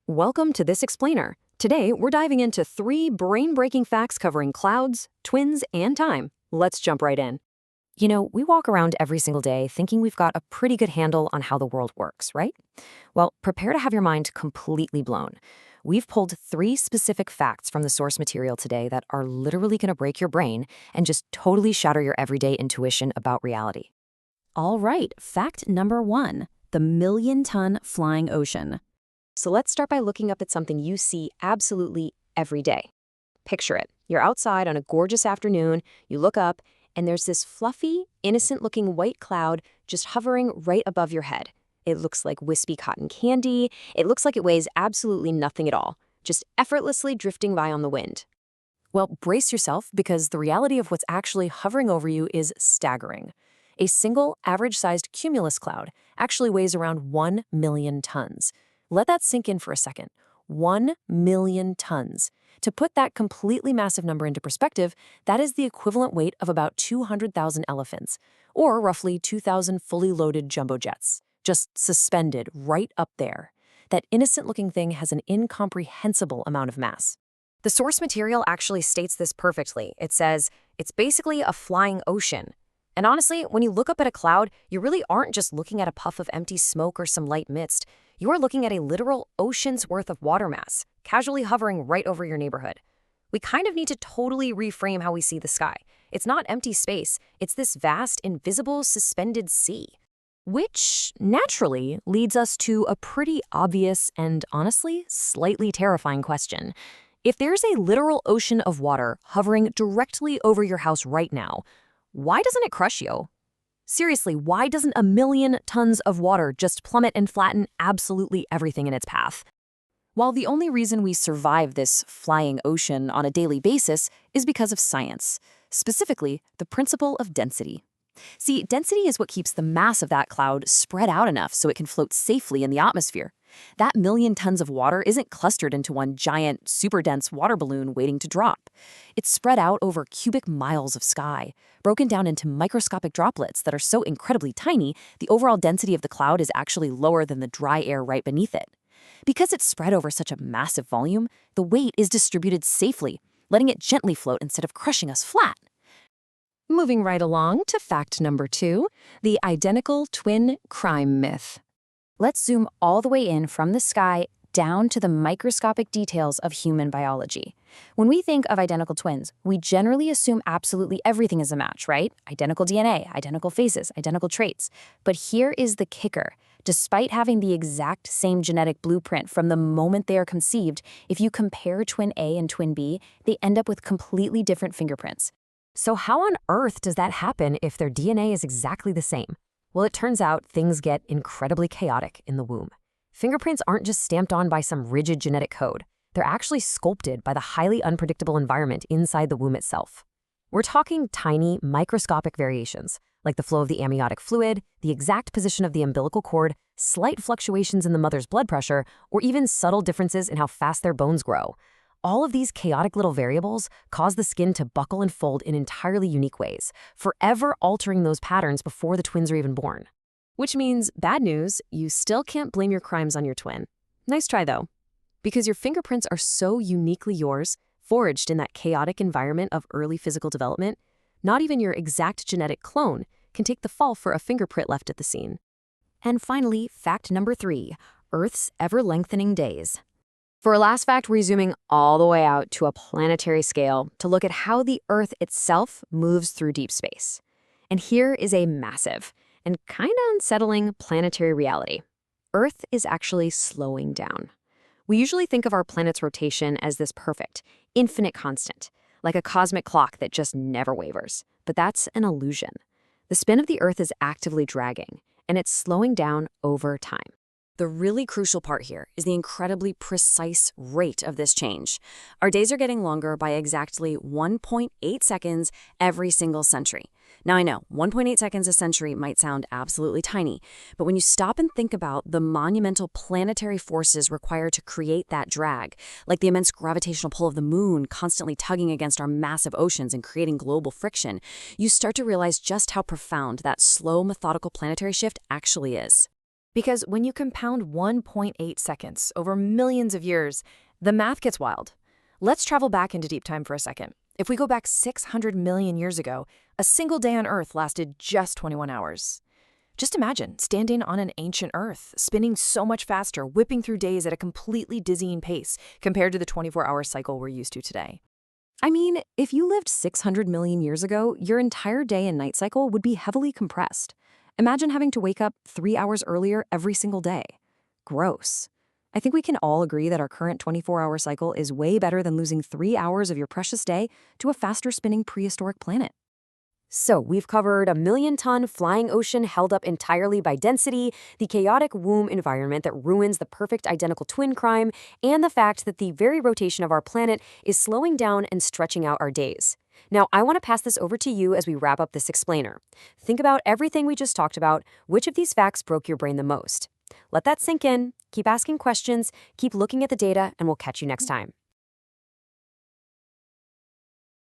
Welcome to This Explainer. Today, we're diving into 3 brain-breaking facts covering clouds, twins, and time. Let's jump right in. We walk around every single day thinking we've got a pretty good handle on how the world works, right? Well, prepare to have your mind completely blown. We've pulled 3 specific facts from the source material today that are literally going to break your brain and just totally shatter your everyday intuition about reality. All right, fact number 1, the million-ton flying ocean. So let's start by looking up at something you see absolutely every day. Picture it. You're outside on a gorgeous afternoon, you look up, and there's this fluffy, innocent-looking white cloud just hovering right above your head. It looks like wispy cotton candy. It looks like it weighs absolutely nothing at all, just effortlessly drifting by on the wind. Well, brace yourself, because the reality of what's actually hovering over you is staggering. A single average-sized cumulus cloud actually weighs around 1 million tons. Let that sink in for a second. 1 million tons. To put that completely massive number into perspective, that is the equivalent weight of about 200,000 elephants, or roughly 2,000 fully loaded jumbo jets, just suspended right up there. That innocent-looking thing has an incomprehensible amount of mass. The source material actually states this perfectly. It says, it's basically a flying ocean. And honestly, when you look up at a cloud, you really aren't just looking at a puff of empty smoke or some light mist. You are looking at a literal ocean's worth of water mass, casually hovering right over your neighborhood. We kind of need to totally reframe how we see the sky. It's not empty space, it's this vast, invisible, suspended sea. Which, naturally, leads us to a pretty obvious and, honestly, slightly terrifying question. If there's a literal ocean of water hovering directly over your house right now, why doesn't it crush you? Seriously, why doesn't 1 million tons of water just plummet and flatten absolutely everything in its path? While the only reason we survive this flying ocean on a daily basis is because of science, specifically the principle of density. See, density is what keeps the mass of that cloud spread out enough so it can float safely in the atmosphere. That 1 million tons of water isn't clustered into one giant, super dense water balloon waiting to drop. It's spread out over cubic miles of sky, broken down into microscopic droplets that are so incredibly tiny, the overall density of the cloud is actually lower than the dry air right beneath it. Because it's spread over such a massive volume, the weight is distributed safely, letting it gently float instead of crushing us flat. Moving right along to fact number 2, the identical twin crime myth. Let's zoom all the way in from the sky down to the microscopic details of human biology. When we think of identical twins, we generally assume absolutely everything is a match, right? Identical DNA, identical faces, identical traits. But here is the kicker. Despite having the exact same genetic blueprint from the moment they are conceived, if you compare twin A and twin B, they end up with completely different fingerprints. So how on earth does that happen if their DNA is exactly the same? Well, it turns out things get incredibly chaotic in the womb. Fingerprints aren't just stamped on by some rigid genetic code. They're actually sculpted by the highly unpredictable environment inside the womb itself. We're talking tiny, microscopic variations, like the flow of the amniotic fluid, the exact position of the umbilical cord, slight fluctuations in the mother's blood pressure, or even subtle differences in how fast their bones grow. All of these chaotic little variables cause the skin to buckle and fold in entirely unique ways, forever altering those patterns before the twins are even born. Which means, bad news, you still can't blame your crimes on your twin. Nice try, though. Because your fingerprints are so uniquely yours, forged in that chaotic environment of early physical development, not even your exact genetic clone can take the fall for a fingerprint left at the scene. And finally, fact number 3, Earth's ever-lengthening days. For our last fact, we're zooming all the way out to a planetary scale to look at how the Earth itself moves through deep space. And here is a massive and kind of unsettling planetary reality. Earth is actually slowing down. We usually think of our planet's rotation as this perfect, infinite constant, like a cosmic clock that just never wavers. But that's an illusion. The spin of the Earth is actively dragging, and it's slowing down over time. The really crucial part here is the incredibly precise rate of this change. Our days are getting longer by exactly 1.8 seconds every single century. Now I know, 1.8 seconds a century might sound absolutely tiny, but when you stop and think about the monumental planetary forces required to create that drag, like the immense gravitational pull of the moon constantly tugging against our massive oceans and creating global friction, you start to realize just how profound that slow, methodical planetary shift actually is. Because when you compound 1.8 seconds over millions of years, the math gets wild. Let's travel back into deep time for a second. If we go back 600 million years ago, a single day on Earth lasted just 21 hours. Just imagine standing on an ancient Earth, spinning so much faster, whipping through days at a completely dizzying pace compared to the 24-hour cycle we're used to today. I mean, if you lived 600 million years ago, your entire day and night cycle would be heavily compressed. Imagine having to wake up 3 hours earlier every single day. Gross. I think we can all agree that our current 24-hour cycle is way better than losing 3 hours of your precious day to a faster spinning prehistoric planet. So we've covered a million-ton flying ocean held up entirely by density, the chaotic womb environment that ruins the perfect identical twin crime, and the fact that the very rotation of our planet is slowing down and stretching out our days. Now, I want to pass this over to you as we wrap up this explainer. Think about everything we just talked about. Which of these facts broke your brain the most? Let that sink in, keep asking questions, keep looking at the data, and we'll catch you next time.